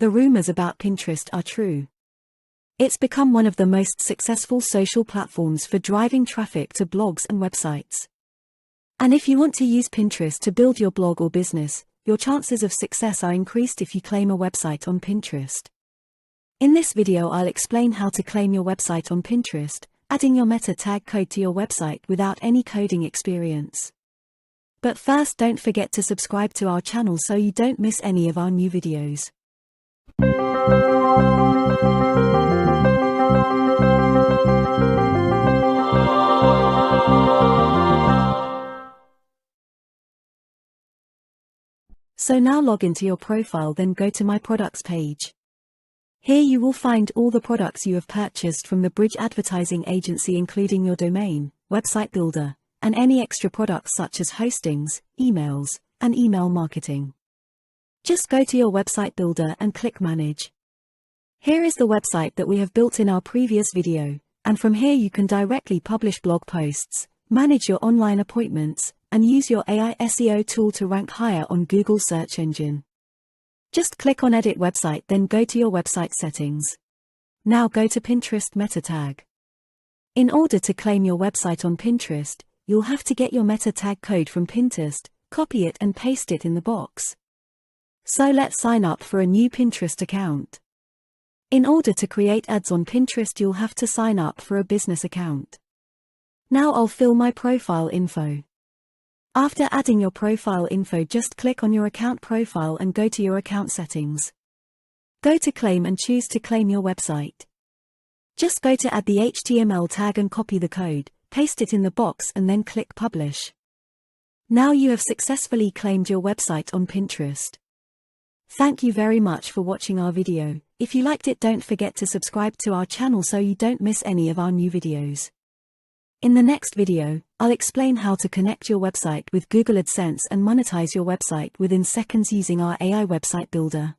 The rumors about Pinterest are true. It's become one of the most successful social platforms for driving traffic to blogs and websites. And if you want to use Pinterest to build your blog or business, your chances of success are increased if you claim a website on Pinterest. In this video, I'll explain how to claim your website on Pinterest, adding your meta tag code to your website without any coding experience. But first, don't forget to subscribe to our channel so you don't miss any of our new videos. So now log into your profile, then go to My Products page. Here you will find all the products you have purchased from the Bridge Advertising Agency, including your domain, website builder, and any extra products such as hostings, emails, and email marketing. Just go to your website builder and click Manage. Here is the website that we have built in our previous video, and from here you can directly publish blog posts, manage your online appointments, and use your AI SEO tool to rank higher on Google search engine. Just click on Edit Website, then go to your website settings. Now go to Pinterest meta tag. In order to claim your website on Pinterest, you'll have to get your meta tag code from Pinterest, copy it and paste it in the box. So let's sign up for a new Pinterest account. In order to create ads on Pinterest, you'll have to sign up for a business account. Now I'll fill my profile info. After adding your profile info, just click on your account profile and go to your account settings. Go to Claim and choose to claim your website. Just go to add the HTML tag and copy the code, paste it in the box and then click Publish. Now you have successfully claimed your website on Pinterest. Thank you very much for watching our video. If you liked it, don't forget to subscribe to our channel so you don't miss any of our new videos. In the next video, I'll explain how to connect your website with Google AdSense and monetize your website within seconds using our AI website builder.